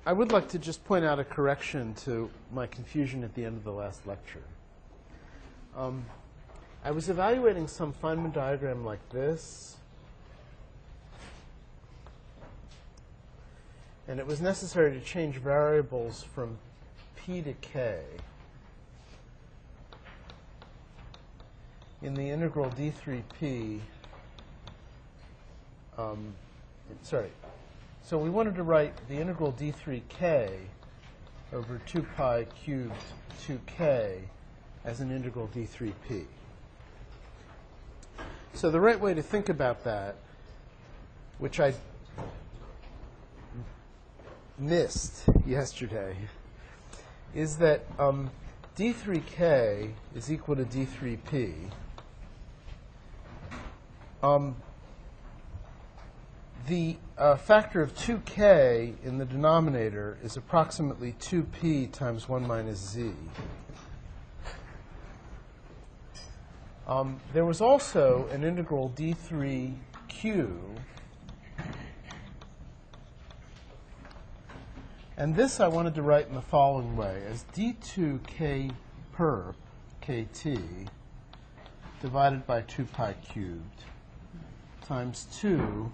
I would like to just point out a correction to my confusion at the end of the last lecture. I was evaluating some Feynman diagram like this, and it was necessary to change variables from p to k in the integral d3p. So we wanted to write the integral d3k over 2 pi cubed 2k as an integral d3p. So the right way to think about that, which I missed yesterday, is that d3k is equal to d3p. The factor of 2k in the denominator is approximately 2p times 1 minus z. There was also an integral d3q, and this I wanted to write in the following way, as d2k perp kt divided by 2 pi cubed times 2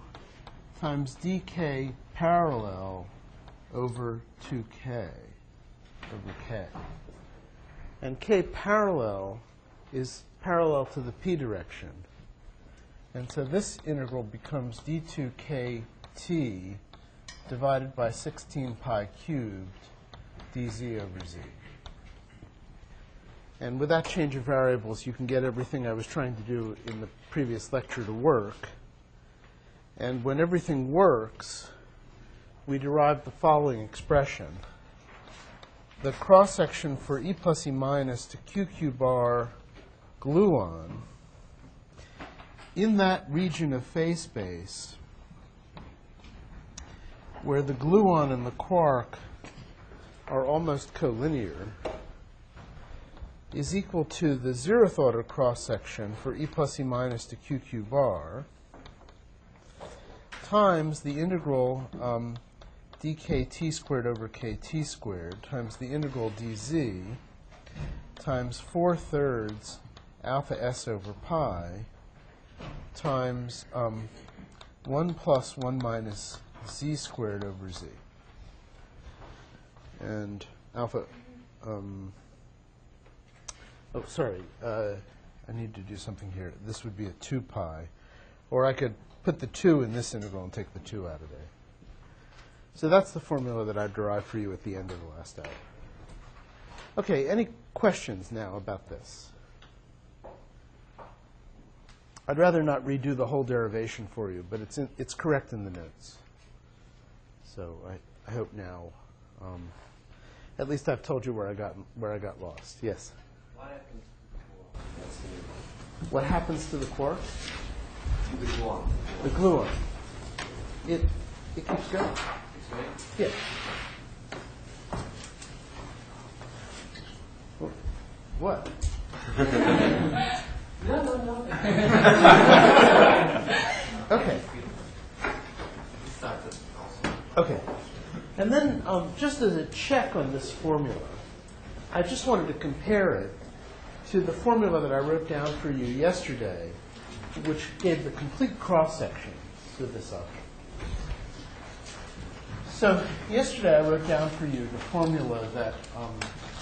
times dk parallel over 2k over k. And k parallel is parallel to the p direction. And so this integral becomes d2kt divided by 16 pi cubed dz over z. And with that change of variables, you can get everything I was trying to do in the previous lecture to work. And when everything works, we derive the following expression. The cross-section for E plus E minus to QQ bar gluon in that region of phase space where the gluon and the quark are almost collinear is equal to the 0th order cross-section for E plus E minus to QQ bar times the integral dkt squared over kt squared times the integral dz times 4/3 alpha s over pi times 1 plus 1 minus z squared over z. And alpha, I need to do something here. This would be a 2 pi. Or I could put the 2 in this integral and take the 2 out of there. So that's the formula that I derived for you at the end of the last hour. Okay, any questions now about this? I'd rather not redo the whole derivation for you, but it's correct in the notes. So I hope now, at least I've told you where I got lost. Yes? What happens to the quark? The gluon. The gluon. It keeps going. Keeps going? Yeah. What? No. Okay. Okay. And then just as a check on this formula, I just wanted to compare it to the formula that I wrote down for you yesterday, which gave the complete cross-section to this object. So yesterday I wrote down for you the formula that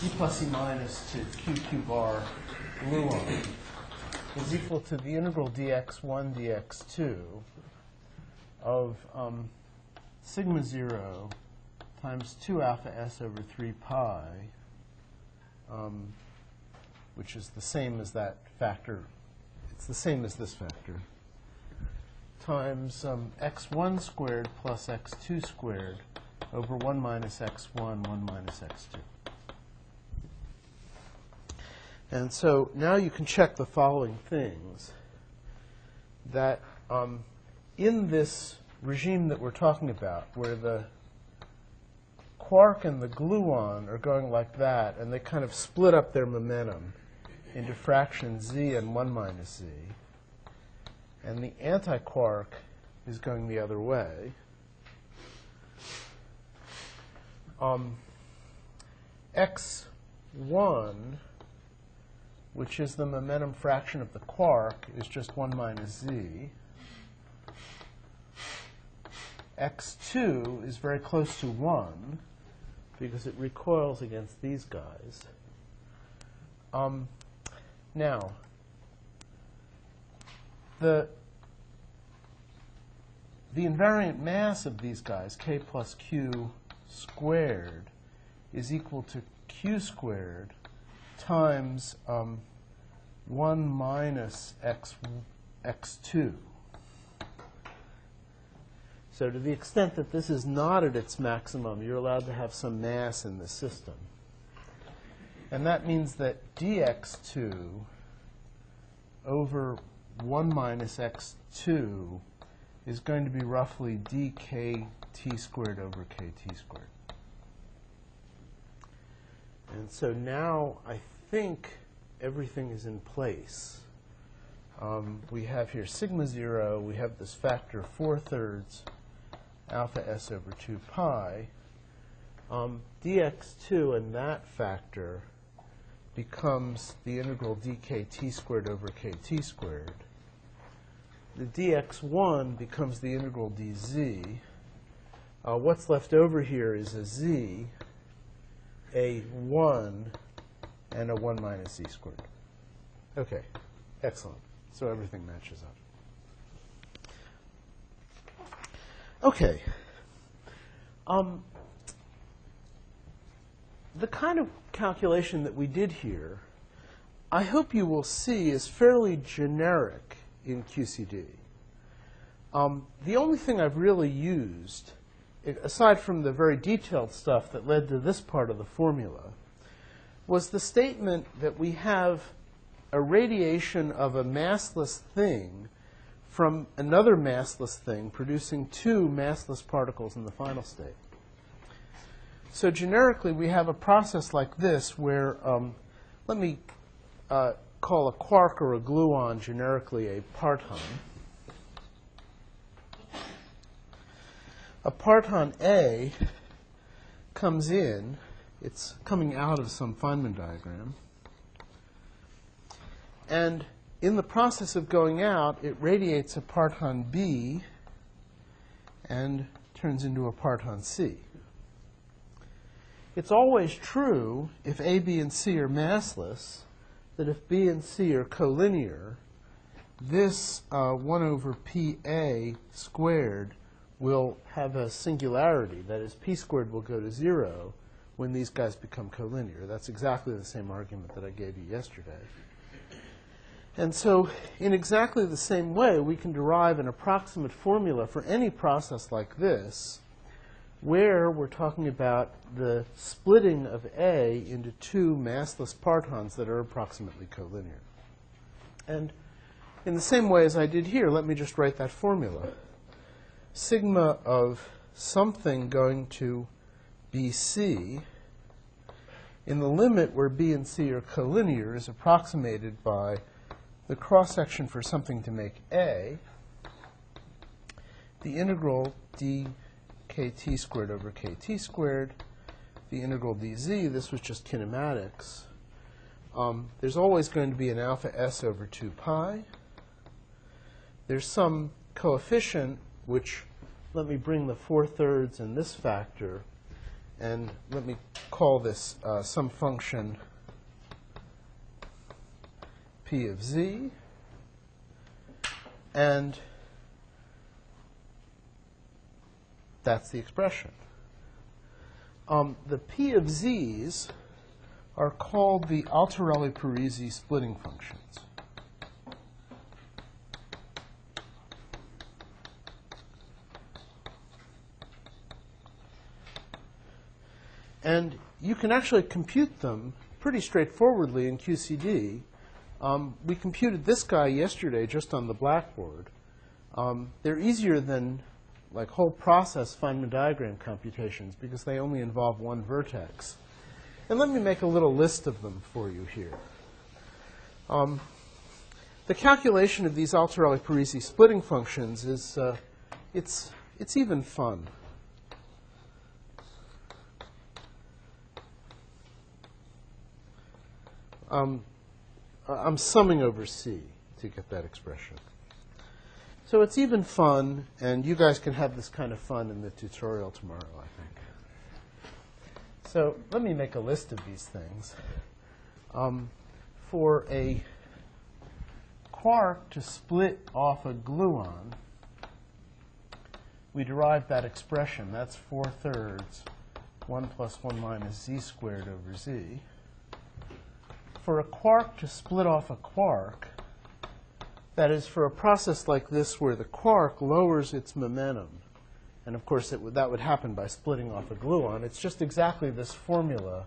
E plus E minus to QQ bar gluon is equal to the integral dx1 dx2 of sigma 0 times 2 alpha s over 3 pi, which is the same as that factor. It's the same as this factor, times x1 squared plus x2 squared over 1 minus x1, 1 minus x2. And so now you can check the following things, that in this regime that we're talking about, where the quark and the gluon are going like that, and they kind of split up their momentum into fractions z and 1 minus z, and the antiquark is going the other way, x1, which is the momentum fraction of the quark, is just 1 minus z. x2 is very close to 1 because it recoils against these guys. Now, the invariant mass of these guys, k plus q squared, is equal to q squared times 1 minus x2. So to the extent that this is not at its maximum, you're allowed to have some mass in the system. And that means that dx2 over 1 minus x2 is going to be roughly dkt squared over kt squared. And so now I think everything is in place. We have here sigma 0. We have this factor 4/3 alpha s over 2 pi. dx2 and that factor becomes the integral dkt squared over kt squared. The dx1 becomes the integral dz. What's left over here is a z, a 1, and a 1 minus z squared. Okay, excellent. So everything matches up. Okay. The kind of calculation that we did here, I hope you will see, is fairly generic in QCD. The only thing I've really used, aside from the very detailed stuff that led to this part of the formula, was the statement that we have a radiation of a massless thing from another massless thing producing two massless particles in the final state. So generically, we have a process like this where, let me call a quark or a gluon generically a parton. A parton A comes in. It's coming out of some Feynman diagram. And in the process of going out, it radiates a parton B and turns into a parton C. It's always true, if A, B, and C are massless, that if B and C are collinear, this 1 over PA squared will have a singularity. That is, P squared will go to 0 when these guys become collinear. That's exactly the same argument that I gave you yesterday. And so in exactly the same way, we can derive an approximate formula for any process like this, where we're talking about the splitting of A into two massless partons that are approximately collinear. And in the same way as I did here, let me just write that formula. Sigma of something going to BC in the limit where B and C are collinear is approximated by the cross-section for something to make A, the integral dkt squared over kt squared, the integral dz, this was just kinematics. There's always going to be an alpha s over 2 pi. There's some coefficient, which let me bring the 4/3 in this factor, and let me call this some function P of z, and that's the expression. The P of z's are called the Alterelli-Parisi splitting functions. And you can actually compute them pretty straightforwardly in QCD. We computed this guy yesterday just on the blackboard. They're easier than like whole process Feynman diagram computations because they only involve one vertex. And let me make a little list of them for you here. The calculation of these Alterelli-Parisi splitting functions is it's even fun. I'm summing over C to get that expression. So it's even fun, and you guys can have this kind of fun in the tutorial tomorrow, I think. So let me make a list of these things. For a quark to split off a gluon, we derive that expression. That's 4/3, 1 plus 1 minus z squared over z. For a quark to split off a quark, that is, for a process like this where the quark lowers its momentum, and of course that would happen by splitting off a gluon, it's just exactly this formula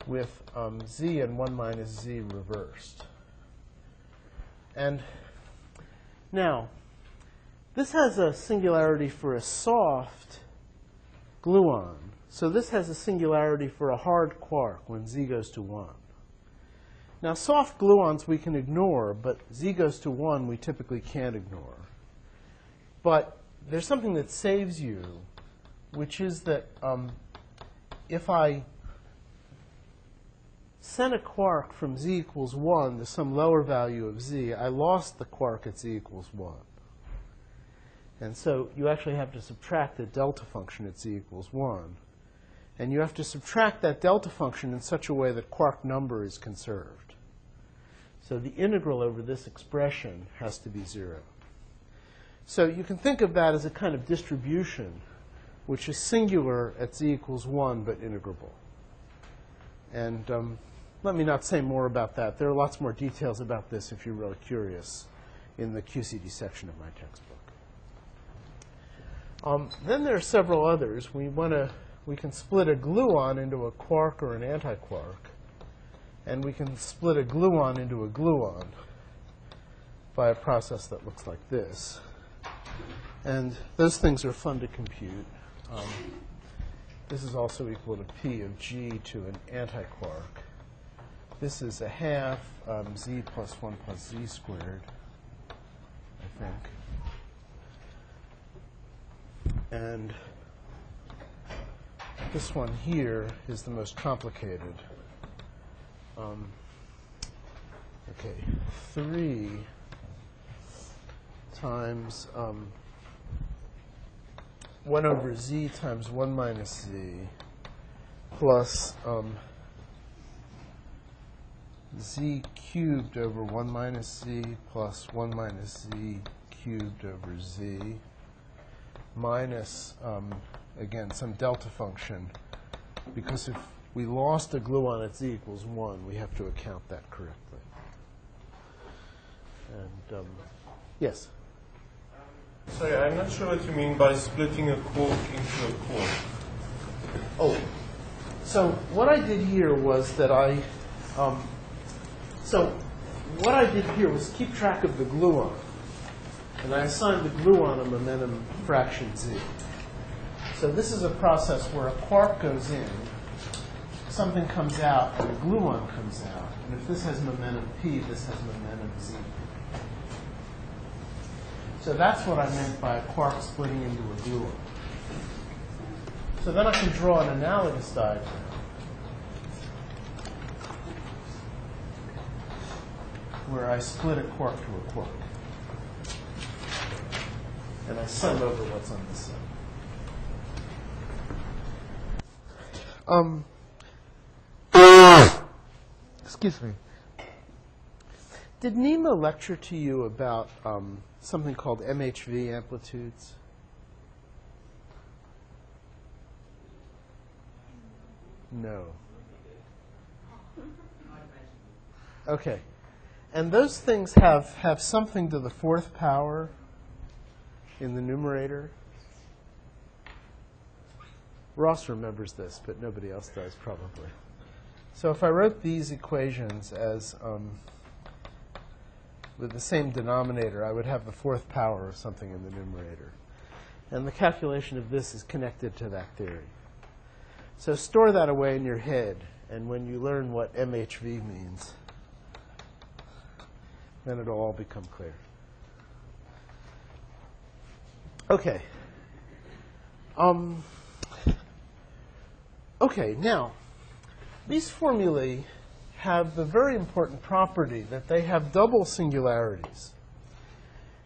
with z and 1 minus z reversed. And now, this has a singularity for a soft gluon. So this has a singularity for a hard quark when z goes to 1. Now, soft gluons we can ignore, but z goes to 1 we typically can't ignore. But there's something that saves you, which is that if I send a quark from z equals 1 to some lower value of z, I lost the quark at z equals 1. And so you actually have to subtract the delta function at z equals 1. And you have to subtract that delta function in such a way that quark number is conserved. So the integral over this expression has to be 0. So you can think of that as a kind of distribution, which is singular at z equals 1, but integrable. And let me not say more about that. There are lots more details about this if you're really curious in the QCD section of my textbook. Then there are several others. We can split a gluon into a quark or an antiquark, and we can split a gluon into a gluon by a process that looks like this. And those things are fun to compute. This is also equal to p of g to an antiquark. This is a half z plus 1 plus z squared, I think. And this one here is the most complicated. Okay, 3 times 1 over z times 1 minus z plus z cubed over 1 minus z plus 1 minus z cubed over z minus, again, some delta function, because if we lost a gluon at z equals 1, we have to account that correctly. And yes? Sorry, I'm not sure what you mean by splitting a quark into a quark. Oh, so what I did here was that keep track of the gluon. And I assigned the gluon a momentum fraction z. So this is a process where a quark goes in, something comes out, and a gluon comes out. And if this has momentum p, this has momentum z. So that's what I meant by a quark splitting into a gluon. So then I can draw an analogous diagram where I split a quark to a quark. And I sum over what's on this side. Excuse me. Did Nima lecture to you about something called MHV amplitudes? No. Okay. And those things have something to the 4th power in the numerator. Ross remembers this, but nobody else does, probably. So if I wrote these equations as with the same denominator, I would have the 4th power of something in the numerator. And the calculation of this is connected to that theory. So store that away in your head, and when you learn what MHV means, then it'll all become clear. Okay. Okay, now, these formulae have the very important property that they have double singularities.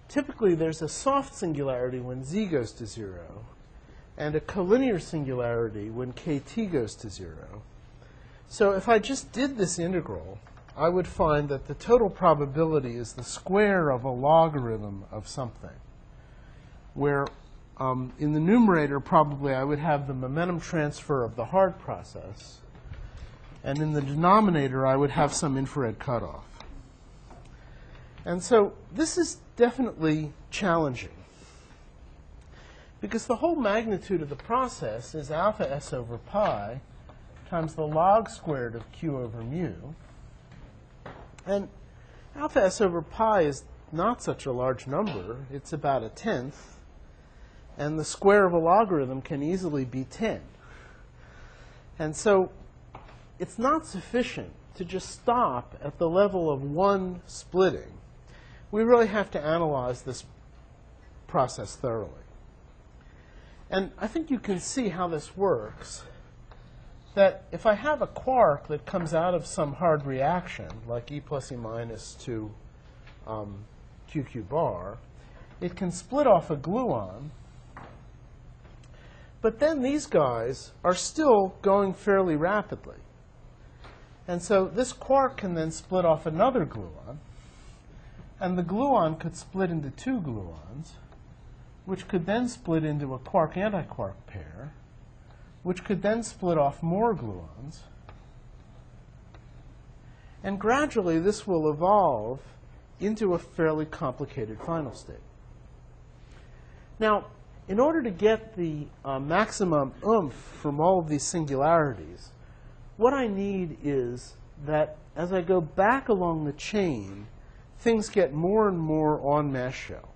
Typically, there's a soft singularity when z goes to 0, and a collinear singularity when kt goes to 0. So if I just did this integral, I would find that the total probability is the square of a logarithm of something, where in the numerator, probably I would have the momentum transfer of the hard process, and in the denominator, I would have some infrared cutoff. And so this is definitely challenging, because the whole magnitude of the process is alpha s over pi times the log squared of q over mu. And alpha s over pi is not such a large number. It's about 1/10. And the square of a logarithm can easily be 10. And so it's not sufficient to just stop at the level of one splitting. We really have to analyze this process thoroughly. And I think you can see how this works, that if I have a quark that comes out of some hard reaction, like E plus E minus to QQ bar, it can split off a gluon. But then these guys are still going fairly rapidly. And so this quark can then split off another gluon. And the gluon could split into two gluons, which could then split into a quark-antiquark pair, which could then split off more gluons. And gradually, this will evolve into a fairly complicated final state. Now, in order to get the maximum oomph from all of these singularities, what I need is that as I go back along the chain, things get more and more on mass shell.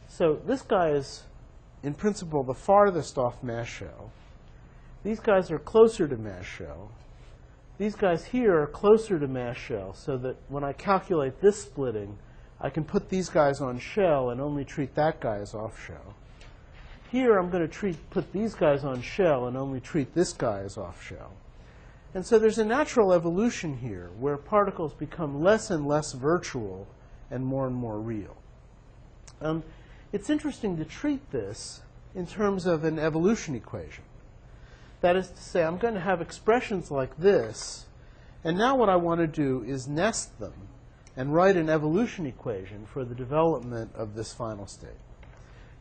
So this guy is, in principle, the farthest off mass shell. These guys are closer to mass shell. These guys here are closer to mass shell, so that when I calculate this splitting, I can put these guys on shell and only treat that guy as off shell. Here I'm going to put these guys on shell and only treat this guy as off shell. And so there's a natural evolution here where particles become less and less virtual and more real. It's interesting to treat this in terms of an evolution equation. That is to say, I'm going to have expressions like this, and now what I want to do is nest them and write an evolution equation for the development of this final state.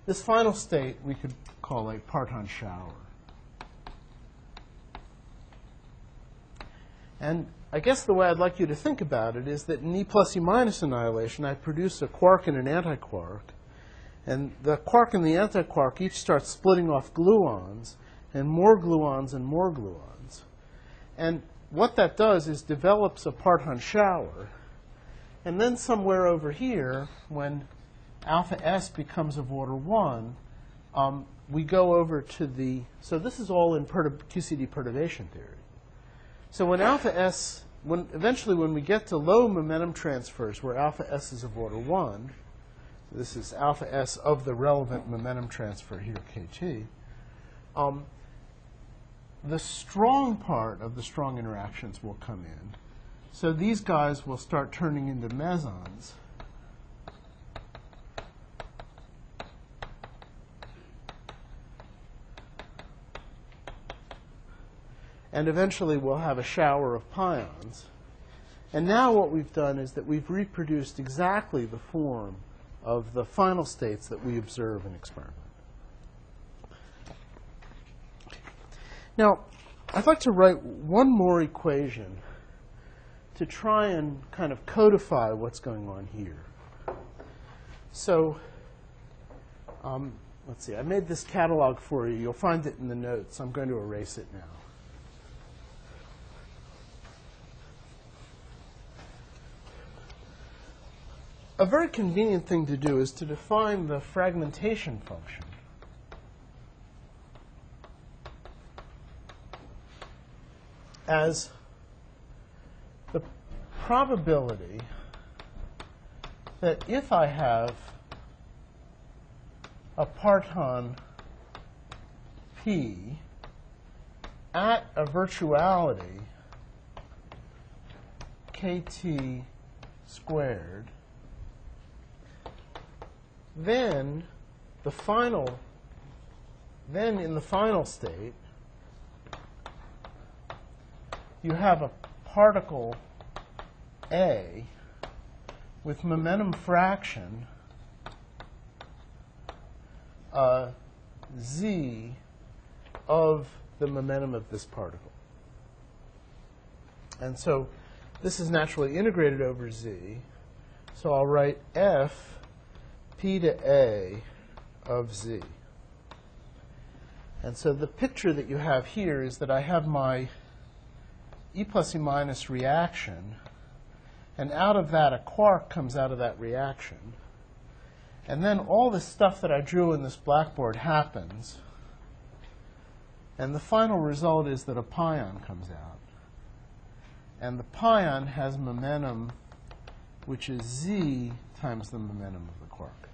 This final state we could call a parton shower. And I guess the way I'd like you to think about it is that in E plus E minus annihilation, I produce a quark and an antiquark. And the quark and the antiquark each start splitting off gluons, and more gluons and more gluons. And what that does is develops a parton shower. And then somewhere over here, when alpha s becomes of order 1, we go over to the, so this is all in QCD perturbation theory. So when alpha s, eventually when we get to low momentum transfers where alpha s is of order 1, this is alpha s of the relevant momentum transfer here, kt, the strong part of the strong interactions will come in. So these guys will start turning into mesons. And eventually we'll have a shower of pions. And now what we've done is that we've reproduced exactly the form of the final states that we observe in experiment. Now, I'd like to write one more equation to try and kind of codify what's going on here. So let's see. I made this catalog for you. You'll find it in the notes. I'm going to erase it now. A very convenient thing to do is to define the fragmentation function as the probability that if I have a parton P at a virtuality kt squared, then in the final state, you have a particle A with momentum fraction z of the momentum of this particle. And so this is naturally integrated over z. So I'll write f p to a of z. And so the picture that you have here is that I have my E plus E minus reaction, and out of that a quark comes out of that reaction. And then all the stuff that I drew in this blackboard happens, and the final result is that a pion comes out. And the pion has momentum which is z times the momentum of the quark.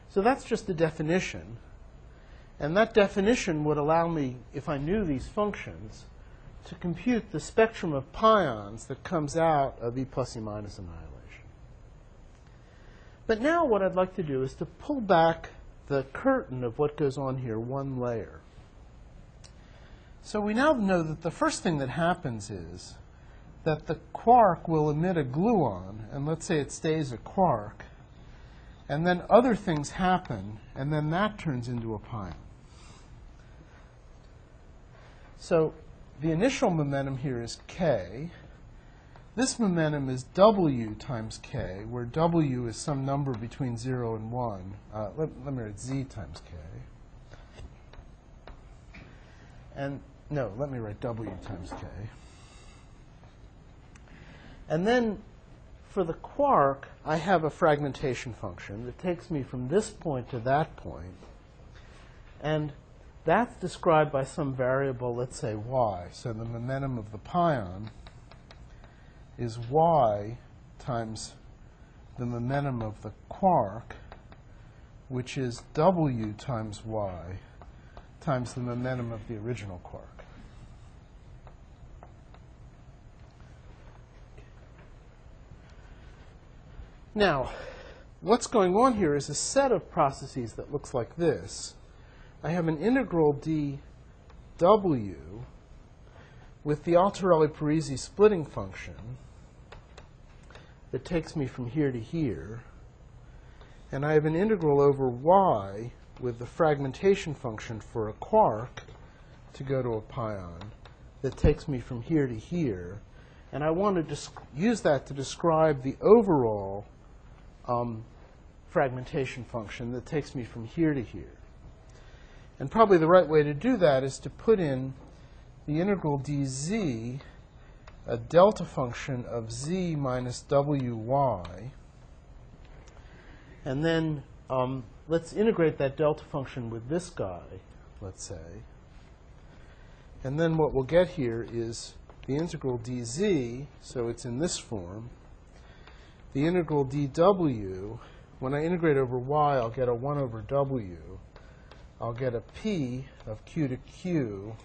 So that's just a definition. And that definition would allow me, if I knew these functions, to compute the spectrum of pions that comes out of E plus E minus annihilation. But now what I'd like to do is to pull back the curtain of what goes on here one layer. So we now know that the first thing that happens is that the quark will emit a gluon, and let's say it stays a quark, and then other things happen, and then that turns into a pion. So the initial momentum here is k. This momentum is w times k, where w is some number between 0 and 1. Let me write z times k. And no, let me write w times k. And then for the quark, I have a fragmentation function that takes me from this point to that point. And that's described by some variable, let's say y. So the momentum of the pion is y times the momentum of the quark, which is w times y times the momentum of the original quark. Now, what's going on here is a set of processes that looks like this. I have an integral dw with the Altarelli-Parisi splitting function that takes me from here to here. And I have an integral over y with the fragmentation function for a quark to go to a pion that takes me from here to here. And I want to use that to describe the overall fragmentation function that takes me from here to here. And probably the right way to do that is to put in the integral dz, a delta function of z minus wy. And then let's integrate that delta function with this guy, let's say. And then what we'll get here is the integral dz, so it's in this form. The integral dw, when I integrate over y, I'll get a 1 over w. I'll get a p of q to q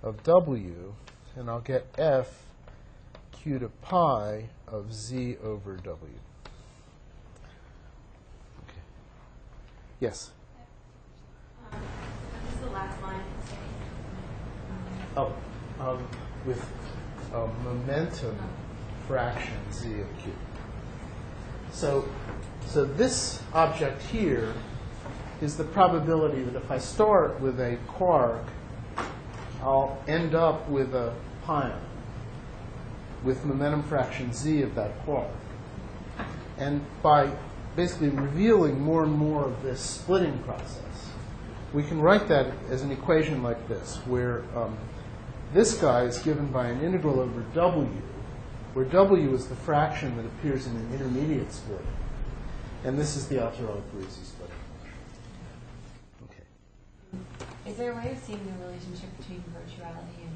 of w, and I'll get f q to pi of z over w. Okay. Yes? What does the last line say? With momentum fraction z of q. So this object here is the probability that if I start with a quark, I'll end up with a pion with momentum fraction z of that quark. And by basically revealing more and more of this splitting process, we can write that as an equation like this, where this guy is given by an integral over w, where w is the fraction that appears in an intermediate split. And this is the Altarelli-Parisi split. Okay. Is there a way of seeing the relationship between virtuality and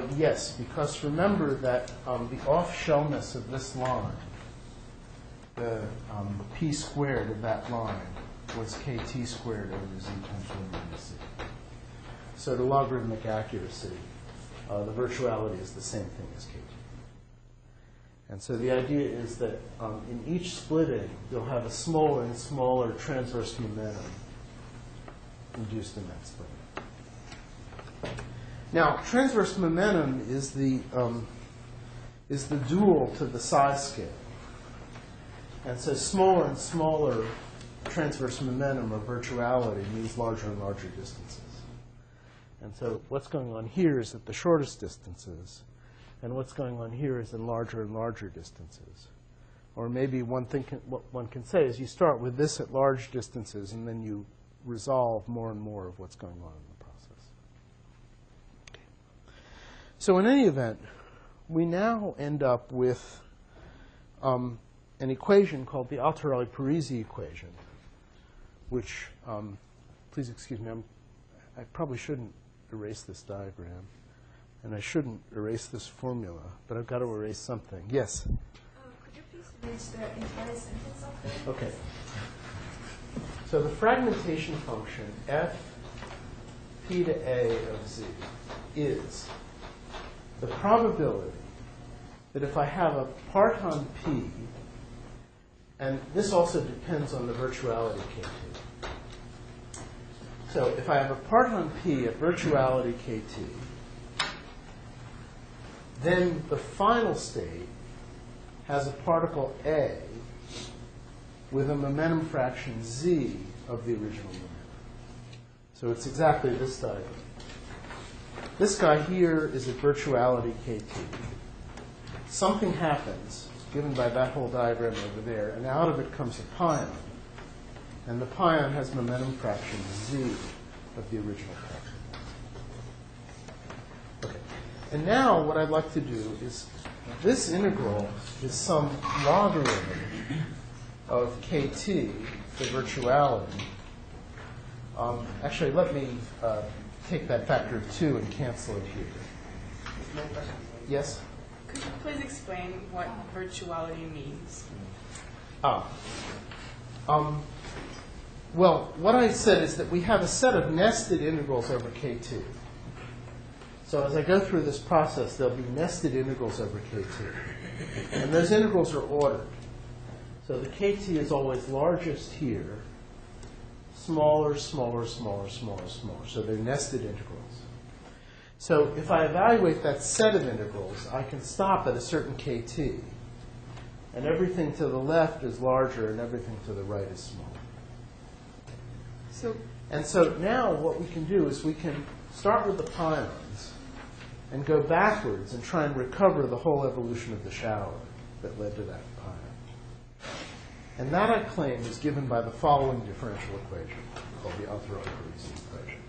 KT? Yes, because remember that the off-shellness of this line, the p squared of that line, was kt squared over z times 1 minus c. So the logarithmic accuracy the virtuality is the same thing as KT. And so the idea is that in each splitting, you'll have a smaller and smaller transverse momentum induced in that splitting. Now, transverse momentum is the dual to the size scale. And so smaller and smaller transverse momentum or virtuality means larger and larger distances. And so what's going on here is at the shortest distances, and what's going on here is in larger and larger distances. Or maybe what one can say is you start with this at large distances, and then you resolve more and more of what's going on in the process. Okay. So in any event, we now end up with an equation called the Altarelli-Parisi equation, which, please excuse me, I probably shouldn't erase this diagram, and I shouldn't erase this formula, but I've got to erase something. Yes? Could you please erase the entire sentence of it? Okay. So the fragmentation function f p to a of z is the probability that if I have a parton p, and this also depends on the virtuality kt. So if I have a parton p at virtuality kt, then the final state has a particle A with a momentum fraction z of the original momentum. So it's exactly this diagram. This guy here is at virtuality kt. Something happens, given by that whole diagram over there, and out of it comes a pion. And the pion has momentum fraction z of the original fraction. Okay. And now what I'd like to do is, this integral is some logarithm of kt, the virtuality. Actually, let me take that factor of 2 and cancel it here. Yes? Could you please explain what virtuality means? Well, what I said is that we have a set of nested integrals over kt. So as I go through this process, there'll be nested integrals over kt. And those integrals are ordered. So the kt is always largest here, smaller, smaller, smaller, smaller, smaller. So they're nested integrals. So if I evaluate that set of integrals, I can stop at a certain kt. And everything to the left is larger, and everything to the right is smaller. And so now what we can do is we can start with the pions and go backwards and try and recover the whole evolution of the shower that led to that pion. And that, I claim, is given by the following differential equation, called the Altarelli-Parisi equation.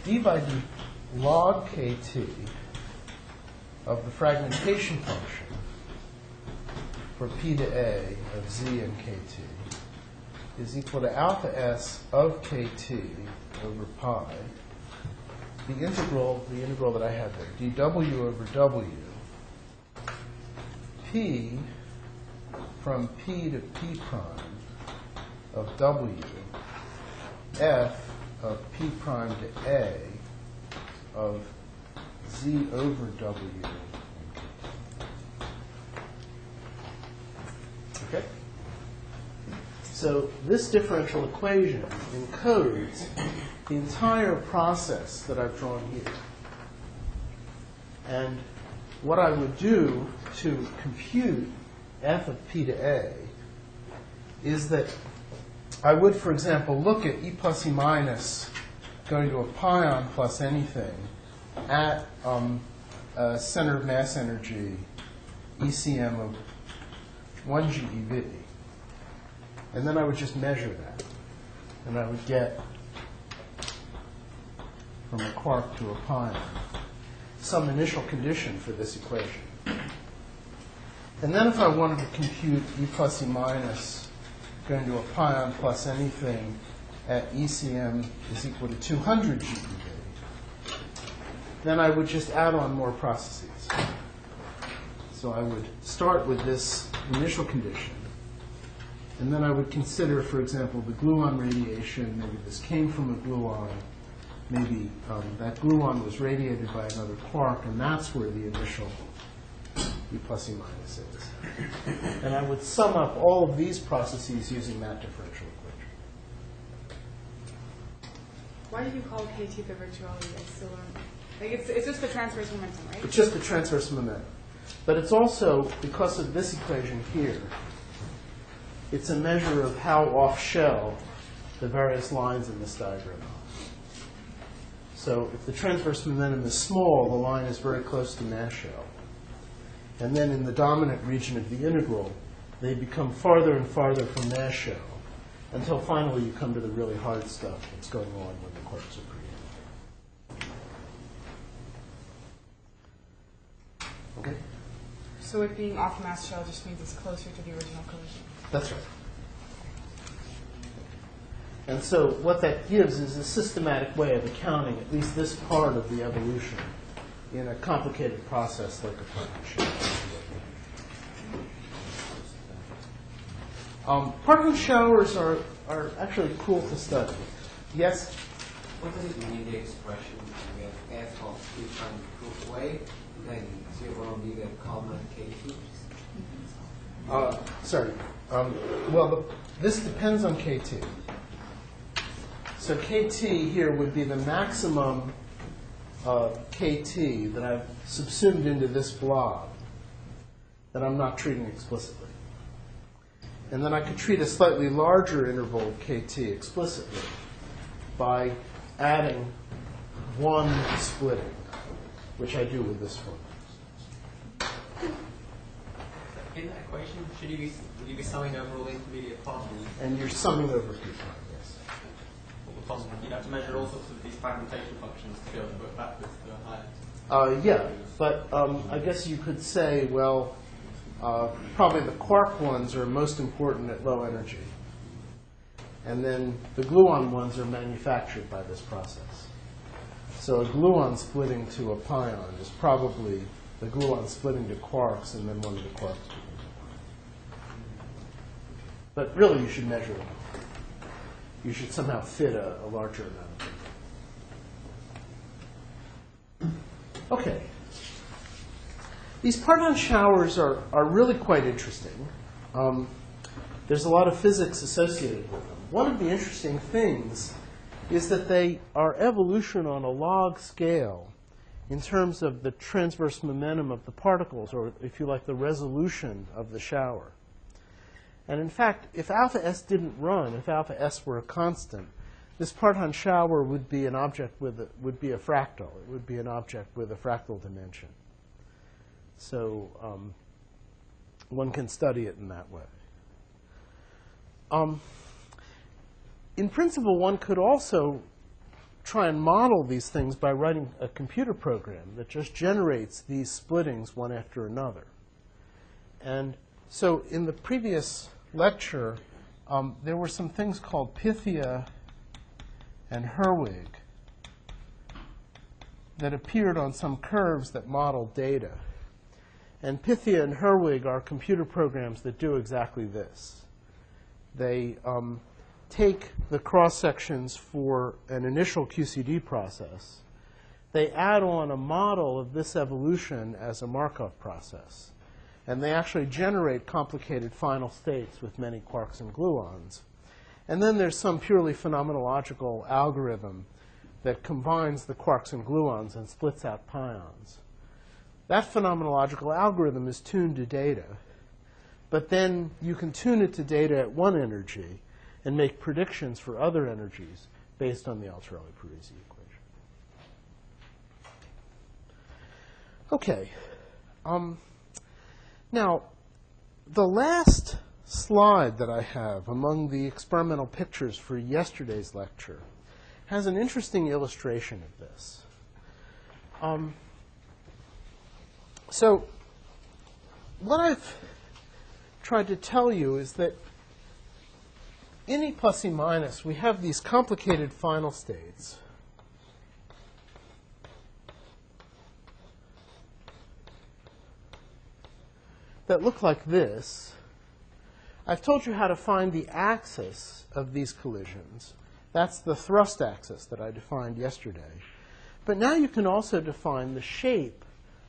d by d log kt of the fragmentation function for p to a of z and kt is equal to alpha s of kt over pi, the integral that I have there, dw over w, p from p to p prime of w, f of p prime to a of z over w. Okay? So this differential equation encodes the entire process that I've drawn here. And what I would do to compute f of p to a is that I would, for example, look at E plus E minus going to a pion plus anything at a center of mass energy ECM of 1 GeV. And then I would just measure that. And I would get from a quark to a pion some initial condition for this equation. And then if I wanted to compute E plus E minus going to a pion plus anything at ECM is equal to 200 GeV, then I would just add on more processes. So I would start with this initial condition, And then I would consider, for example, the gluon radiation. Maybe this came from a gluon. Maybe that gluon was radiated by another quark, and that's where the initial E plus E minus is. And I would sum up all of these processes using that differential equation. Why did you call KT the virtuality? I still don't. Like it's just the transverse momentum, right? It's just the transverse momentum. But it's also, because of this equation here, it's a measure of how off-shell the various lines in this diagram are. So if the transverse momentum is small, the line is very close to mass shell. And then in the dominant region of the integral, they become farther and farther from mass shell until finally you come to the really hard stuff that's going on when the quarks are created. Okay? So it being off mass shell just means it's closer to the original collision. That's right. And so what that gives is a systematic way of accounting at least this part of the evolution in a complicated process like a Parkland shower. Parkland showers are actually cool to study. Yes? What does it mean, the expression we have f of p times proof way, then 0 will be the common KT? Sorry. Well, this depends on KT. So KT here would be the maximum KT that I've subsumed into this blob that I'm not treating explicitly. And then I could treat a slightly larger interval of KT explicitly by adding one splitting, which I do with this one. In that equation, would you be summing over all the intermediate particles? And you're summing over P prime, yes. All the possible. You'd have to measure all sorts of these fragmentation functions to be able to work backwards to a higher. Yeah, but I guess you could say, well, probably the quark ones are most important at low energy. And then the gluon ones are manufactured by this process. So a gluon splitting to a pion is probably the gluon splitting to quarks and then one of the quarks. But really, you should measure them. You should somehow fit a larger amount of them. Okay. These Parkland showers are really quite interesting. There's a lot of physics associated with them. One of the interesting things is that they are evolution on a log scale in terms of the transverse momentum of the particles, or if you like, the resolution of the shower. And in fact, if alpha s didn't run, if alpha s were a constant, this Parkland shower would be an object would be a fractal. It would be an object with a fractal dimension. So one can study it in that way. In principle, one could also try and model these things by writing a computer program that just generates these splittings one after another. And so in the previous lecture, there were some things called Pythia and Herwig that appeared on some curves that modeled data. And Pythia and Herwig are computer programs that do exactly this. They take the cross-sections for an initial QCD process. They add on a model of this evolution as a Markov process. And they actually generate complicated final states with many quarks and gluons. And then there's some purely phenomenological algorithm that combines the quarks and gluons and splits out pions. That phenomenological algorithm is tuned to data. But then you can tune it to data at one energy and make predictions for other energies based on the Altarelli-Parisi equation. Okay. Now, the last slide that I have among the experimental pictures for yesterday's lecture has an interesting illustration of this. So what I've tried to tell you is that in E plus E minus, we have these complicated final states. That look like this. I've told you how to find the axis of these collisions. That's the thrust axis that I defined yesterday. But now you can also define the shape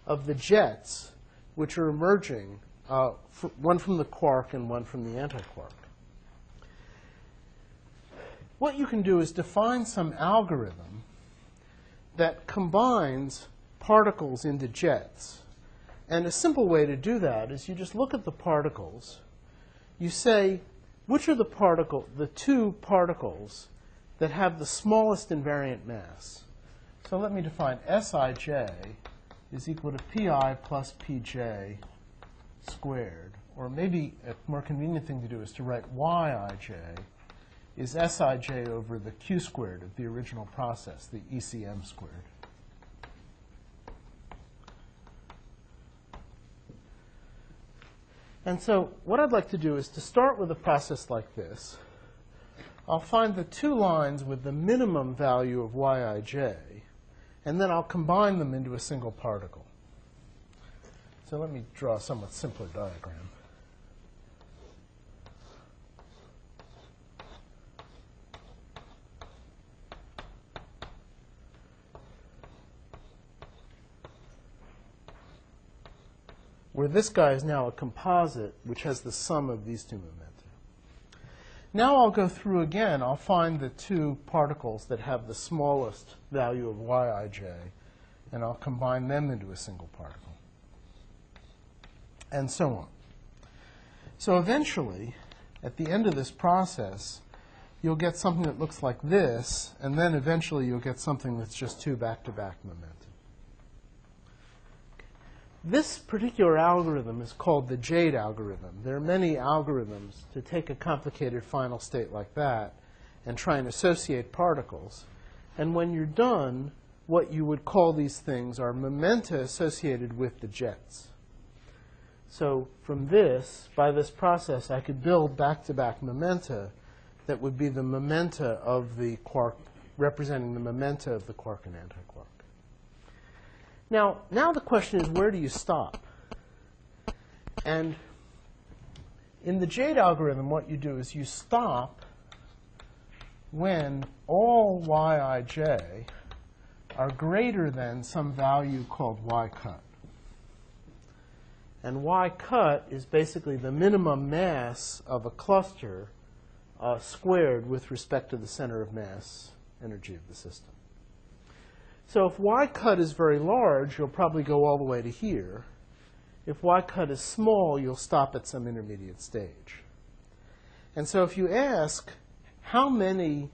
of the jets which are emerging, one from the quark and one from the antiquark. What you can do is define some algorithm that combines particles into jets. And a simple way to do that is you just look at the particles. You say, which are the two particles that have the smallest invariant mass? So let me define Sij is equal to Pi plus Pj squared. Or maybe a more convenient thing to do is to write Yij is Sij over the Q squared of the original process, the ECM squared. And so what I'd like to do is to start with a process like this. I'll find the two lines with the minimum value of Yij, and then I'll combine them into a single particle. So let me draw a somewhat simpler diagram. Where this guy is now a composite which has the sum of these two momenta. Now I'll go through again. I'll find the two particles that have the smallest value of Yij, and I'll combine them into a single particle, and so on. So eventually, at the end of this process, you'll get something that looks like this, and then eventually you'll get something that's just two back-to-back momenta. This particular algorithm is called the Jade algorithm. There are many algorithms to take a complicated final state like that and try and associate particles. And when you're done, what you would call these things are momenta associated with the jets. So from this, by this process, I could build back-to-back momenta that would be the momenta of the quark, representing the momenta of the quark and antiquark. Now the question is, where do you stop? And in the Jade algorithm, what you do is you stop when all Yij are greater than some value called Y cut. And Y cut is basically the minimum mass of a cluster squared with respect to the center of mass energy of the system. So if Y cut is very large, you'll probably go all the way to here. If Y cut is small, you'll stop at some intermediate stage. And so if you ask, how many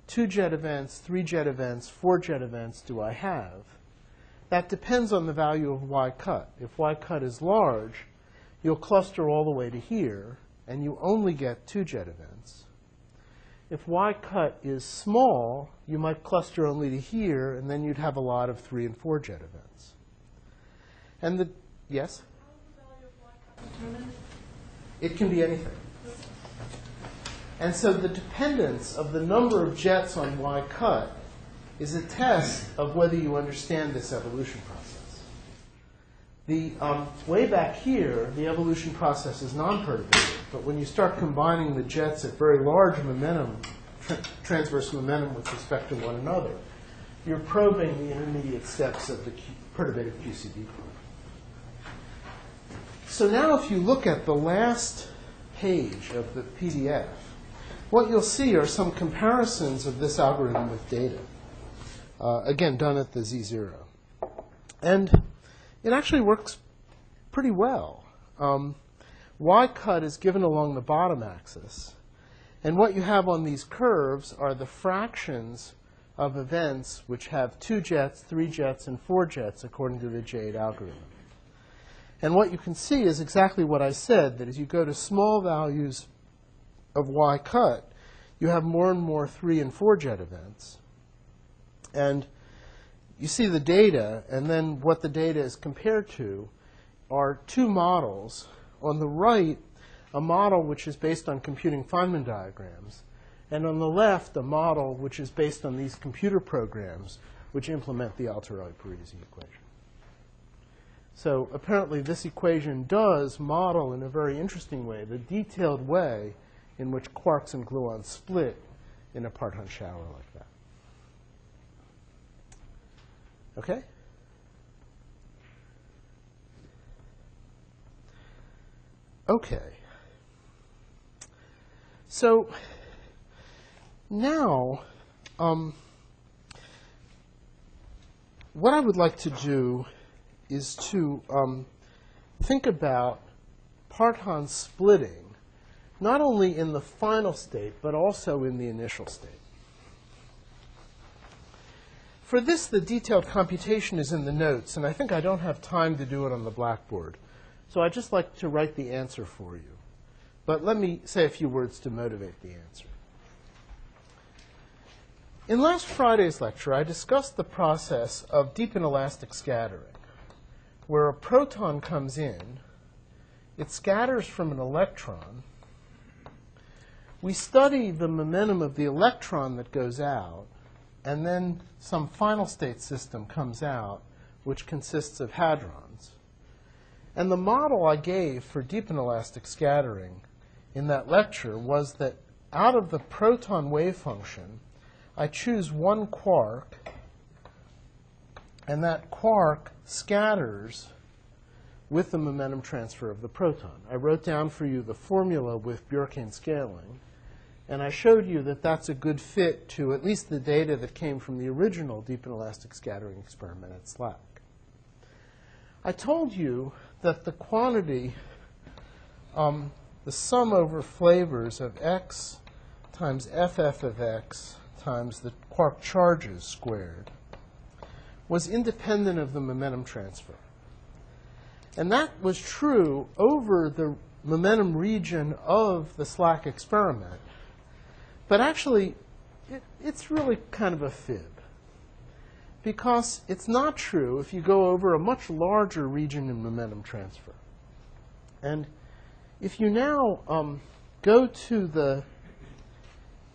2-jet events, 3-jet events, 4-jet events do I have? That depends on the value of Y cut. If Y cut is large, you'll cluster all the way to here, and you only get 2-jet events. If Y cut is small, you might cluster only to here, and then you'd have a lot of 3 and 4-jet events. And the, yes? How is the value of Y cut determined? It can be anything. And so the dependence of the number of jets on Y cut is a test of whether you understand this evolution process. The way back here, the evolution process is non-perturbative, but when you start combining the jets at very large momentum, transverse momentum with respect to one another, you're probing the intermediate steps of the perturbative QCD prime. So now if you look at the last page of the PDF, what you'll see are some comparisons of this algorithm with data, again, done at the Z0. And it actually works pretty well. Y cut is given along the bottom axis. And what you have on these curves are the fractions of events which have 2 jets, 3 jets, and 4 jets according to the Jade algorithm. And what you can see is exactly what I said, that as you go to small values of Y cut, you have more and more 3 and 4 jet events. And you see the data, and then what the data is compared to are two models. On the right, a model which is based on computing Feynman diagrams, and on the left, a model which is based on these computer programs which implement the Altairelli-Parisi equation. So apparently this equation does model in a very interesting way the detailed way in which quarks and gluons split in a part-Hahn shower like that. Okay? Okay. So now, what I would like to do is to think about part-Hahn splitting, not only in the final state, but also in the initial state. For this, the detailed computation is in the notes, and I think I don't have time to do it on the blackboard. So I'd just like to write the answer for you. But let me say a few words to motivate the answer. In last Friday's lecture, I discussed the process of deep inelastic scattering, where a proton comes in, it scatters from an electron. We study the momentum of the electron that goes out, and then some final state system comes out, which consists of hadrons. And the model I gave for deep inelastic scattering in that lecture was that out of the proton wave function, I choose one quark, and that quark scatters with the momentum transfer of the proton. I wrote down for you the formula with Bjorkane scaling, and I showed you that that's a good fit to at least the data that came from the original deep inelastic scattering experiment at SLAC. I told you that the quantity, the sum over flavors of x times ff of x times the quark charges squared was independent of the momentum transfer. And that was true over the momentum region of the SLAC experiment. But actually, it's really kind of a fib. Because it's not true if you go over a much larger region in momentum transfer. And if you now go to the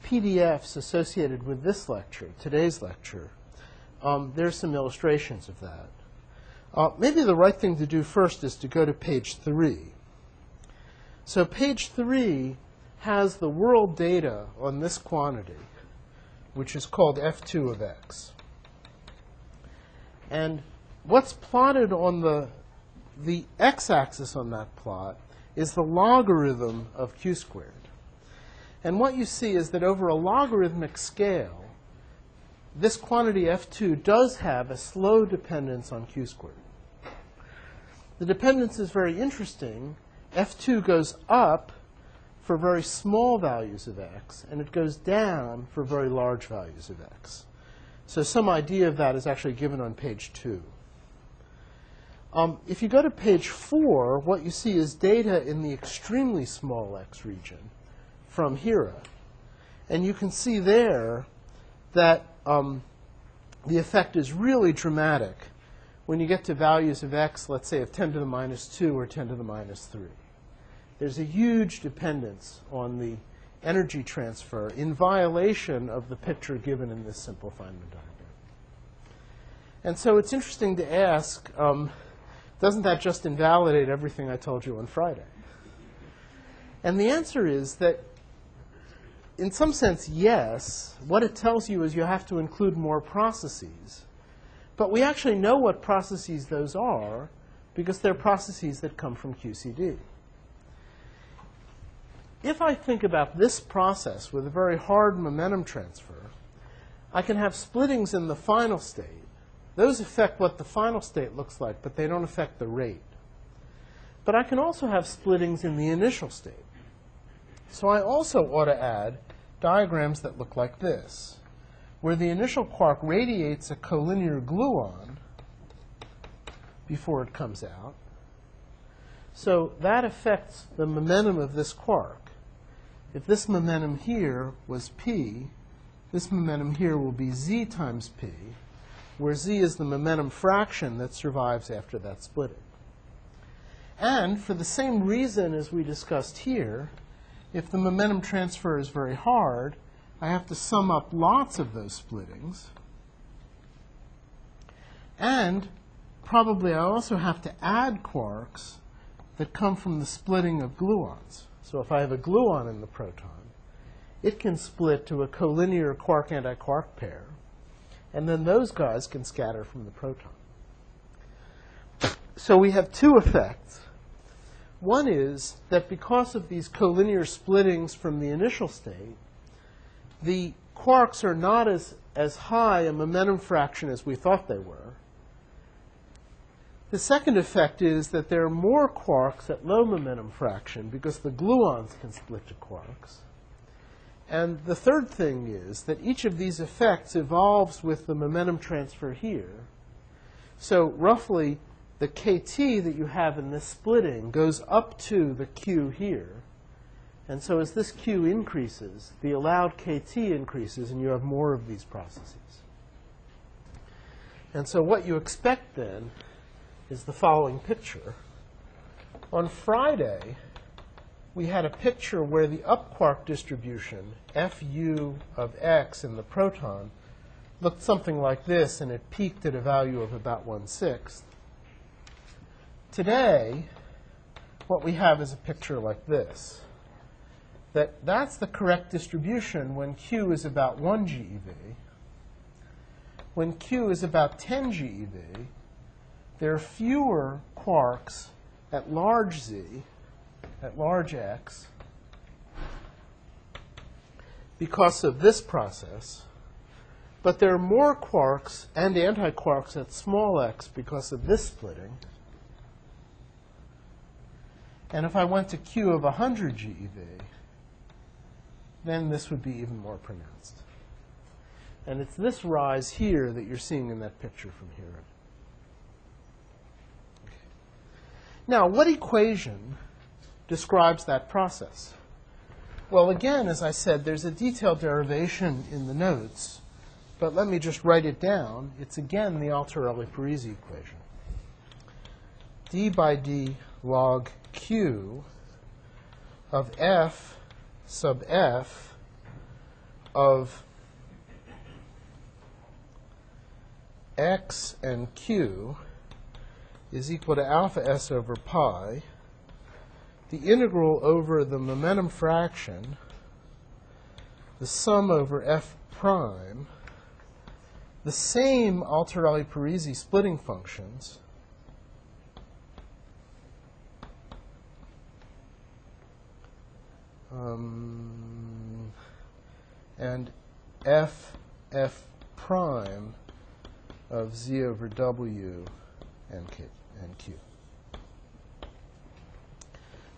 PDFs associated with this lecture, today's lecture, there's some illustrations of that. Maybe the right thing to do first is to go to page 3. So page 3 has the world data on this quantity, which is called F2 of x. And what's plotted on the x-axis on that plot is the logarithm of q squared. And what you see is that over a logarithmic scale, this quantity F2 does have a slow dependence on q squared. The dependence is very interesting. F2 goes up for very small values of x, and it goes down for very large values of x. So some idea of that is actually given on page 2. If you go to page 4, what you see is data in the extremely small x region from Hira. And you can see there that the effect is really dramatic when you get to values of x, let's say, of 10 to the minus 2 or 10 to the minus 3. There's a huge dependence on the energy transfer in violation of the picture given in this simple Feynman diagram. And so it's interesting to ask, doesn't that just invalidate everything I told you on Friday? And the answer is that, in some sense, yes. What it tells you is you have to include more processes. But we actually know what processes those are because they're processes that come from QCD. If I think about this process with a very hard momentum transfer, I can have splittings in the final state. Those affect what the final state looks like, but they don't affect the rate. But I can also have splittings in the initial state. So I also ought to add diagrams that look like this, where the initial quark radiates a collinear gluon before it comes out. So that affects the momentum of this quark. If this momentum here was p, this momentum here will be z times p, where z is the momentum fraction that survives after that splitting. And for the same reason as we discussed here, if the momentum transfer is very hard, I have to sum up lots of those splittings. And probably I also have to add quarks that come from the splitting of gluons. So if I have a gluon in the proton, it can split to a collinear quark-antiquark pair, and then those guys can scatter from the proton. So we have two effects. One is that because of these collinear splittings from the initial state, the quarks are not as high a momentum fraction as we thought they were. The second effect is that there are more quarks at low momentum fraction because the gluons can split to quarks. And the third thing is that each of these effects evolves with the momentum transfer here. So roughly, the kT that you have in this splitting goes up to the Q here. And so as this Q increases, the allowed kT increases, and you have more of these processes. And so what you expect then is the following picture. On Friday, we had a picture where the up quark distribution, Fu of x in the proton, looked something like this, and it peaked at a value of about 1/6. Today, what we have is a picture like this. That's the correct distribution when Q is about 1 GeV. When Q is about 10 GeV, there are fewer quarks at large Z, at large X, because of this process. But there are more quarks and antiquarks at small x because of this splitting. And if I went to Q of 100 GeV, then this would be even more pronounced. And it's this rise here that you're seeing in that picture from here. Okay. Now, what equation describes that process? Well, again, as I said, there's a detailed derivation in the notes, but let me just write it down. It's again the Altarelli-Parisi equation. D by D log Q of F sub F of X and Q is equal to alpha S over pi, the integral over the momentum fraction, the sum over F prime, the same Altarelli-Parisi splitting functions, and F prime of Z over W and Q.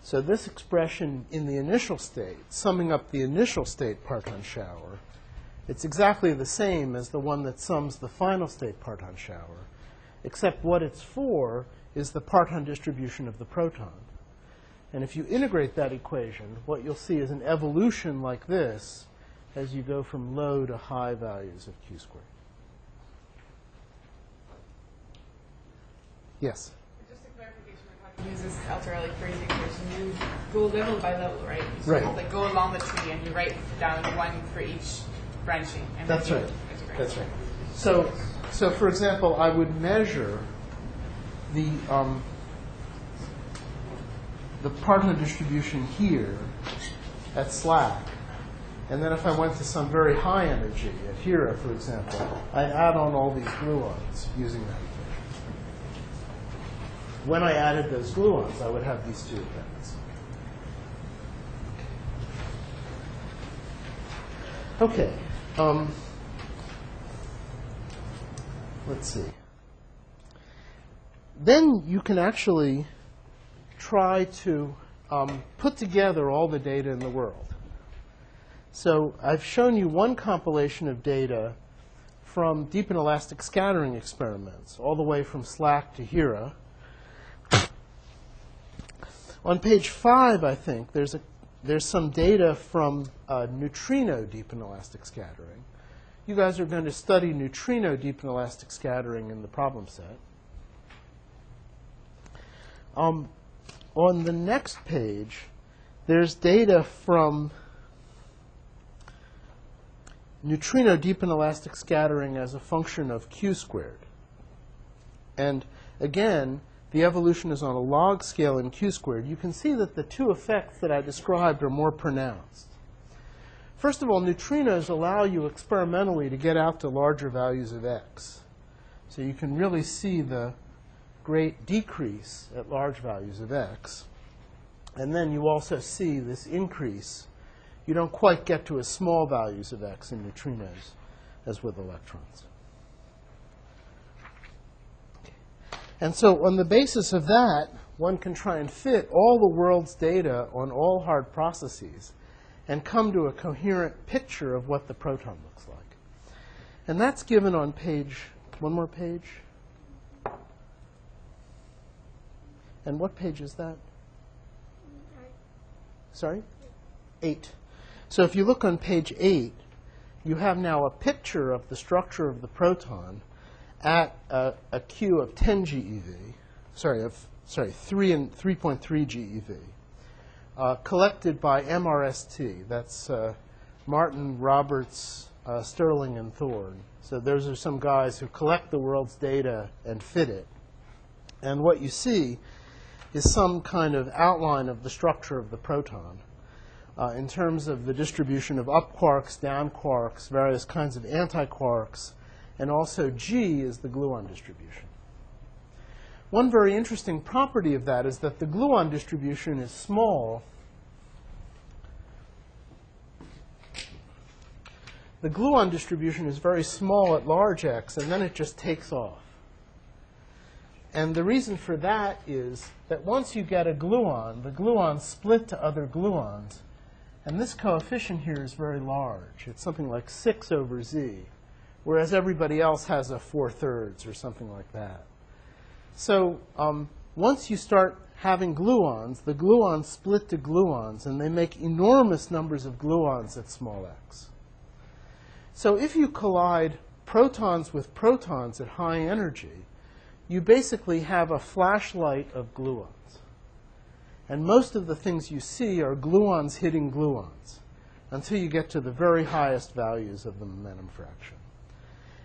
So this expression in the initial state, summing up the initial state parton shower, it's exactly the same as the one that sums the final state parton shower, except what it's for is the parton distribution of the proton. And if you integrate that equation, what you'll see is an evolution like this as you go from low to high values of Q squared. Yes? Just a clarification, when you use this Altarelli-Parisi equation, you go level by level, right? You Right. Like go along the tree and you write down one for each branching. And That's then right. you integrate. That's right. So for example, I would measure the parton distribution here at slack. And then if I went to some very high energy, at Hira, for example, I'd add on all these gluons using that equation. When I added those gluons, I would have these two effects. Okay. Let's see. Then you can actually try to put together all the data in the world. So I've shown you one compilation of data from deep inelastic scattering experiments, all the way from SLAC to Hira. On page 5, I think, there's some data from neutrino deep inelastic scattering. You guys are going to study neutrino deep inelastic scattering in the problem set. On the next page, there's data from neutrino deep inelastic scattering as a function of Q squared. And again, the evolution is on a log scale in q squared, you can see that the two effects that I described are more pronounced. First of all, neutrinos allow you experimentally to get out to larger values of x. So you can really see the great decrease at large values of x. And then you also see this increase. You don't quite get to as small values of x in neutrinos as with electrons. And so on the basis of that, one can try and fit all the world's data on all hard processes and come to a coherent picture of what the proton looks like. And that's given on page, one more page. And what page is that? Sorry? 8. So if you look on page 8, you have now a picture of the structure of the proton at a Q of 10 GeV, 3.3 GeV, collected by MRST. That's Martin, Roberts, Sterling, and Thorne. So those are some guys who collect the world's data and fit it. And what you see is some kind of outline of the structure of the proton in terms of the distribution of up quarks, down quarks, various kinds of anti-quarks, and also G is the gluon distribution. One very interesting property of that is that the gluon distribution is small. The gluon distribution is very small at large x, and then it just takes off. And the reason for that is that once you get a gluon, the gluons split to other gluons, and this coefficient here is very large. It's something like 6 over z, whereas everybody else has a 4/3 or something like that. So once you start having gluons, the gluons split to gluons, and they make enormous numbers of gluons at small x. So if you collide protons with protons at high energy, you basically have a flashlight of gluons. And most of the things you see are gluons hitting gluons until you get to the very highest values of the momentum fraction.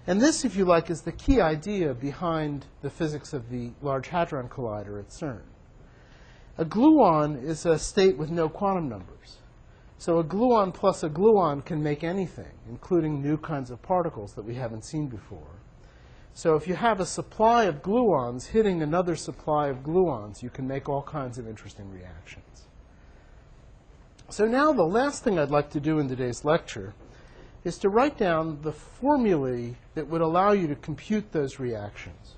And this, if you like, is the key idea behind the physics of the Large Hadron Collider at CERN. A gluon is a state with no quantum numbers. So a gluon plus a gluon can make anything, including new kinds of particles that we haven't seen before. So if you have a supply of gluons hitting another supply of gluons, you can make all kinds of interesting reactions. So now the last thing I'd like to do in today's lecture is to write down the formulae that would allow you to compute those reactions.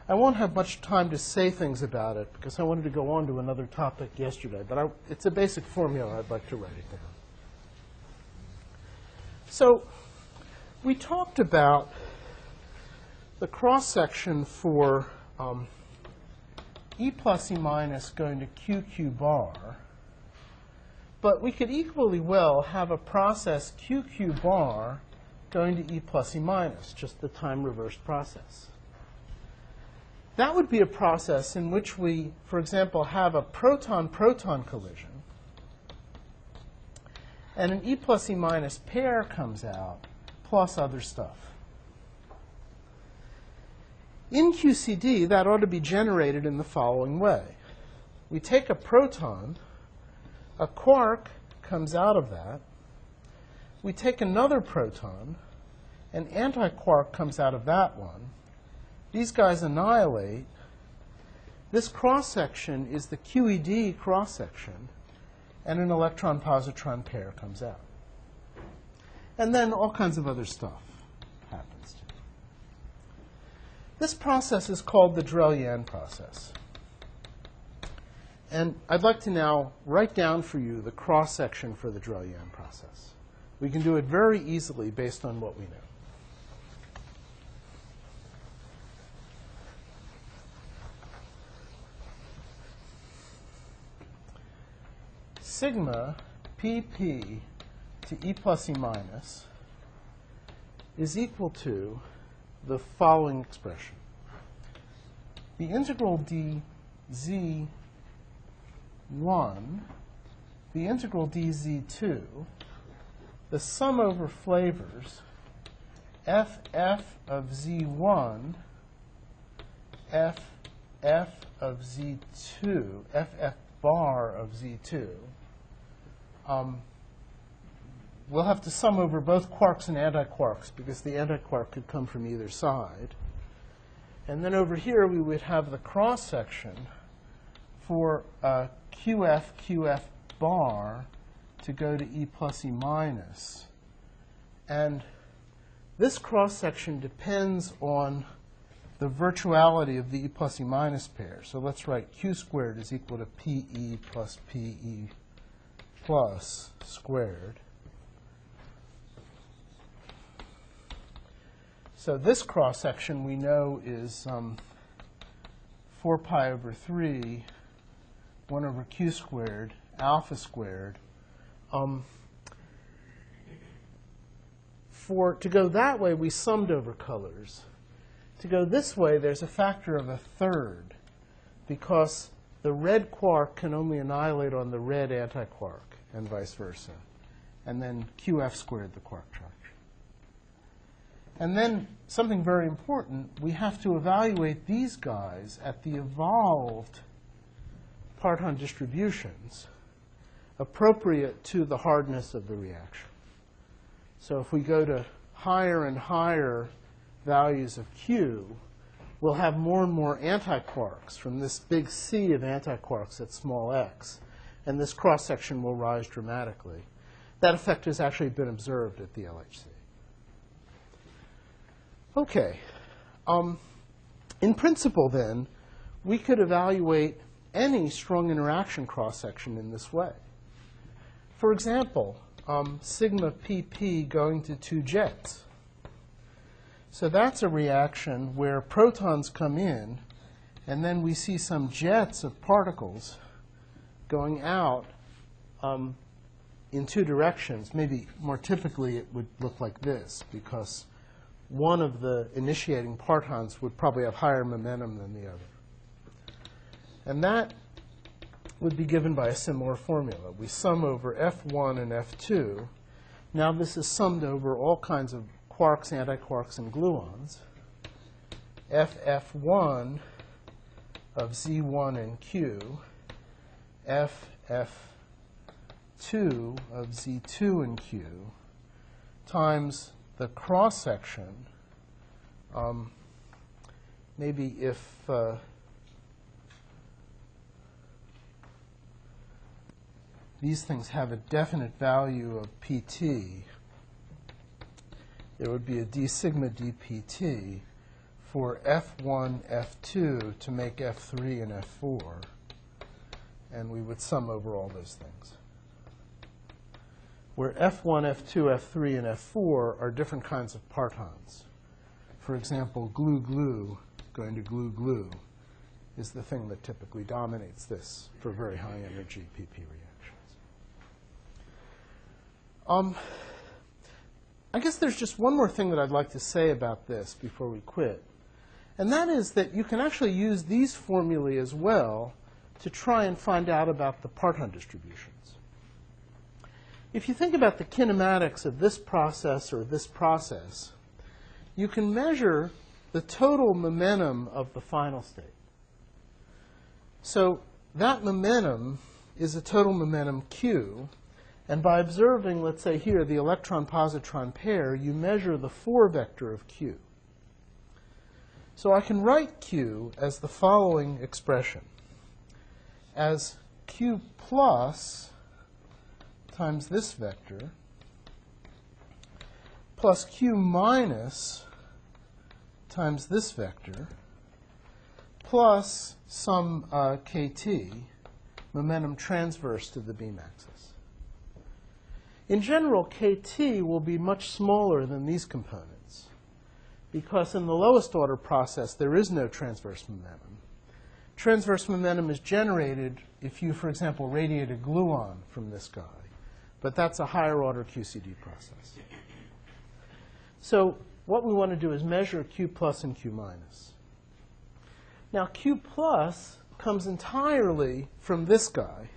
I won't have much time to say things about it because I wanted to go on to another topic yesterday, but it's a basic formula. I'd like to write it down. So we talked about the cross-section for E plus E minus going to QQ bar, but we could equally well have a process QQ bar going to E plus E minus, just the time-reversed process. That would be a process in which we, for example, have a proton-proton collision, and an E plus E minus pair comes out, plus other stuff. In QCD, that ought to be generated in the following way. We take a proton, a quark comes out of that. We take another proton, an antiquark comes out of that one. These guys annihilate. This cross-section is the QED cross-section, and an electron-positron pair comes out. And then all kinds of other stuff happens. This process is called the Drell-Yan process. And I'd like to now write down for you the cross-section for the Drell-Yan process. We can do it very easily based on what we know. Sigma pp to E plus E minus is equal to the following expression. The integral dz1, the integral dz2, the sum over flavors, ff of z1, f f of z2, ff bar of z2, we'll have to sum over both quarks and antiquarks because the antiquark could come from either side. And then over here we would have the cross-section for qf bar to go to e plus e minus. And this cross-section depends on the virtuality of the e plus e minus pair. So let's write q squared is equal to pe plus pe plus squared. So this cross-section we know is 4 pi over 3, 1 over q squared, alpha squared. To go that way, we summed over colors. To go this way, there's a factor of 1/3 because the red quark can only annihilate on the red antiquark and vice versa. And then qf squared, the quark charge. And then something very important, we have to evaluate these guys at the evolved Parkland distributions appropriate to the hardness of the reaction. So if we go to higher and higher values of Q, we'll have more and more antiquarks from this big sea of antiquarks at small x, and this cross-section will rise dramatically. That effect has actually been observed at the LHC. Okay. In principle, then, we could evaluate any strong interaction cross-section in this way. For example, sigma pp going to 2 jets. So that's a reaction where protons come in, and then we see some jets of particles going out in 2 directions. Maybe more typically it would look like this, because one of the initiating partons would probably have higher momentum than the other. And that would be given by a similar formula. We sum over F1 and F2. Now this is summed over all kinds of quarks, antiquarks, and gluons. FF1 of Z1 and Q, FF2 of Z2 and Q, times the cross-section, maybe if these things have a definite value of pt, there would be a d sigma dpt for F1, F2 to make F3 and F4, and we would sum over all those things. Where F1, F2, F3, and F4 are different kinds of partons. For example, glue-glue going to glue-glue is the thing that typically dominates this for very high energy PP reactions. I guess there's just one more thing that I'd like to say about this before we quit, and that is that you can actually use these formulae as well to try and find out about the Parkland distributions. If you think about the kinematics of this process or this process, you can measure the total momentum of the final state. So that momentum is a total momentum Q, and by observing, let's say here, the electron-positron pair, you measure the 4 vector of Q. So I can write Q as the following expression, as Q plus times this vector plus Q minus times this vector plus some KT, momentum transverse to the beam axis. In general, KT will be much smaller than these components because in the lowest order process there is no transverse momentum. Transverse momentum is generated if you, for example, radiate a gluon from this guy. But that's a higher order QCD process. So what we want to do is measure Q plus and Q minus. Now Q plus comes entirely from this guy.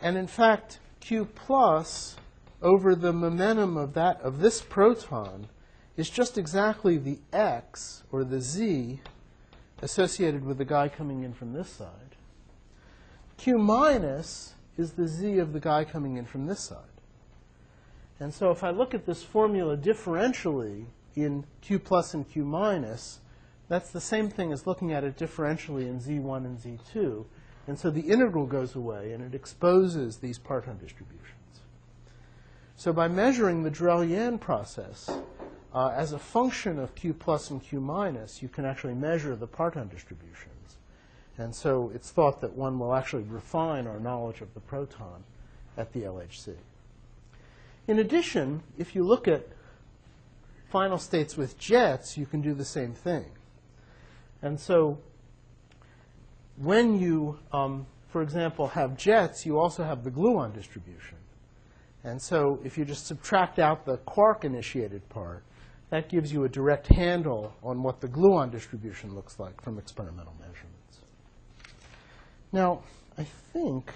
And in fact, Q plus over the momentum of this proton is just exactly the x, or the z, associated with the guy coming in from this side. Q minus is the z of the guy coming in from this side. And so if I look at this formula differentially in Q plus and Q minus, that's the same thing as looking at it differentially in Z1 and Z2. And so the integral goes away, and it exposes these Parkland distributions. So by measuring the Drell-Yan process as a function of Q plus and Q minus, you can actually measure the Parkland distributions. And so it's thought that one will actually refine our knowledge of the proton at the LHC. In addition, if you look at final states with jets, you can do the same thing. And so when you, for example, have jets, you also have the gluon distribution. And so if you just subtract out the quark-initiated part, that gives you a direct handle on what the gluon distribution looks like from experimental measurements. Now, I think,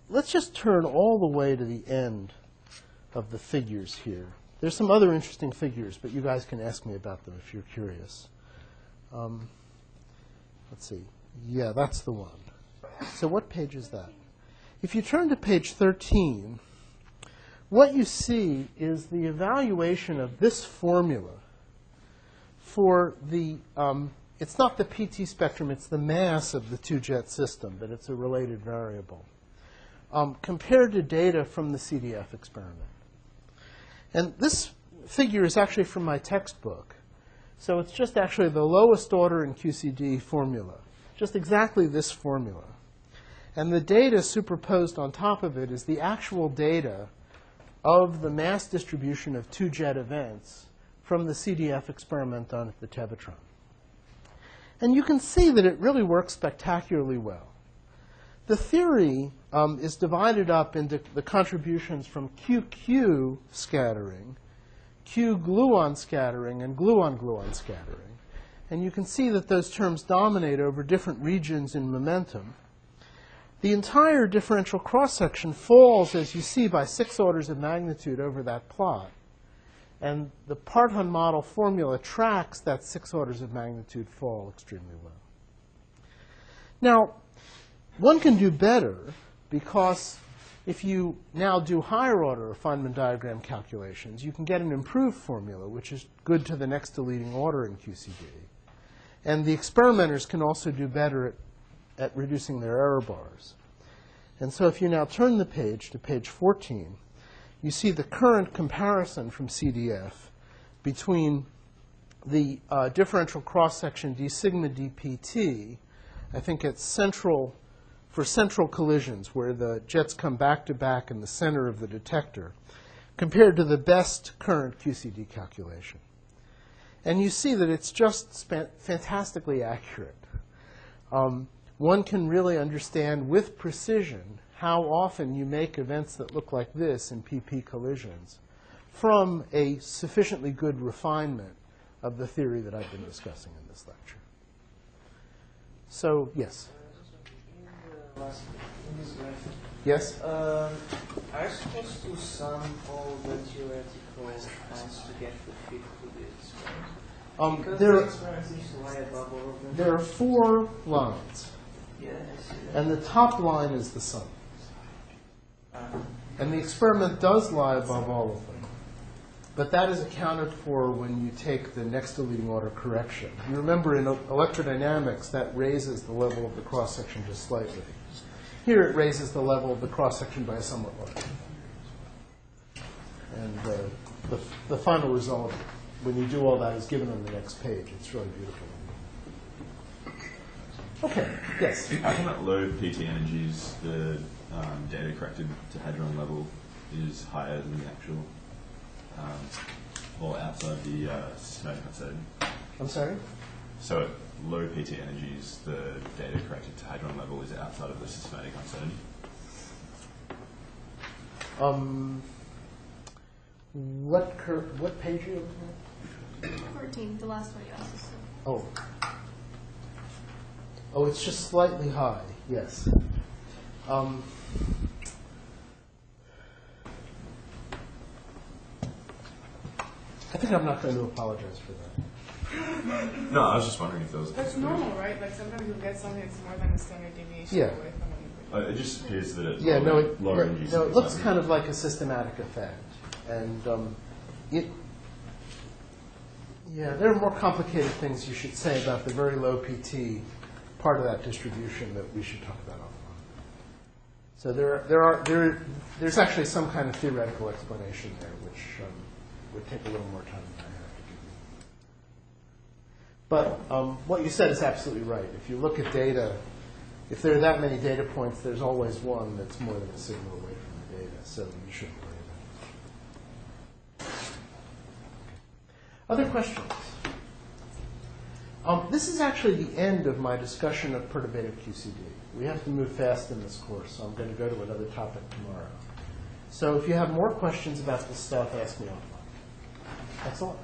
let's just turn all the way to the end of the figures here. There's some other interesting figures, but you guys can ask me about them if you're curious. Let's see. Yeah, that's the one. So what page is that? If you turn to page 13, what you see is the evaluation of this formula for the, it's not the PT spectrum, it's the mass of the two-jet system, but it's a related variable, compared to data from the CDF experiment. And this figure is actually from my textbook. So it's just actually the lowest order in QCD formula, just exactly this formula. And the data superposed on top of it is the actual data of the mass distribution of two-jet events from the CDF experiment done at the Tevatron. And you can see that it really works spectacularly well. The theory is divided up into the contributions from QQ scattering, Q-gluon scattering, and gluon-gluon scattering. And you can see that those terms dominate over different regions in momentum. The entire differential cross-section falls, as you see, by 6 orders of magnitude over that plot. And the Parkland model formula tracks that 6 orders of magnitude fall extremely well. Now, one can do better, because if you now do higher order Feynman diagram calculations, you can get an improved formula, which is good to the next deleting order in QCD. And the experimenters can also do better at reducing their error bars. And so if you now turn the page to page 14, you see the current comparison from CDF between the differential cross-section d sigma dpt, I think it's central, for central collisions where the jets come back to back in the center of the detector, compared to the best current QCD calculation. And you see that it's just fantastically accurate. One can really understand with precision how often you make events that look like this in PP collisions from a sufficiently good refinement of the theory that I've been discussing in this lecture. So, yes? In this graphic, Yes? are you supposed to sum all the theoretical lines to get the fit to this? Because the experiment seems to lie above all of them. There are 4 lines. Yeah, I see that. And the top line is the sum. And the experiment does lie above all of them. But that is accounted for when you take the next deleting order correction. You remember in electrodynamics, that raises the level of the cross-section just slightly. Here it raises the level of the cross-section by a somewhat large. And the final result, when you do all that, is given on the next page. It's really beautiful. Okay, yes? How come at low PT energies, the data corrected to hadron level is higher than the actual, or outside the systematic uncertainty? I'm sorry? So at low PT energies, the data corrected to hadron level is outside of the systematic uncertainty? What page are you looking at? 14, the last one you asked. Oh. Oh, it's just slightly high, yes. I think I'm not going to apologize for that. No, I was just wondering if there was. That's normal, right? Like sometimes you'll get something that's more than a standard deviation Yeah. away from it. It just appears that it's Yeah, no, lower energies. it looks kind of like a systematic effect. And there are more complicated things you should say about the very low PT part of that distribution that we should talk about offline. So there's actually some kind of theoretical explanation there, which would take a little more time than I have to give you. But what you said is absolutely right. If you look at data, if there are that many data points, there's always one that's more than a signal away from the data, so you shouldn't worry about it. Other questions? This is actually the end of my discussion of perturbative QCD. We have to move fast in this course, so I'm going to go to another topic tomorrow. So if you have more questions about this stuff, ask me offline. Thanks a lot.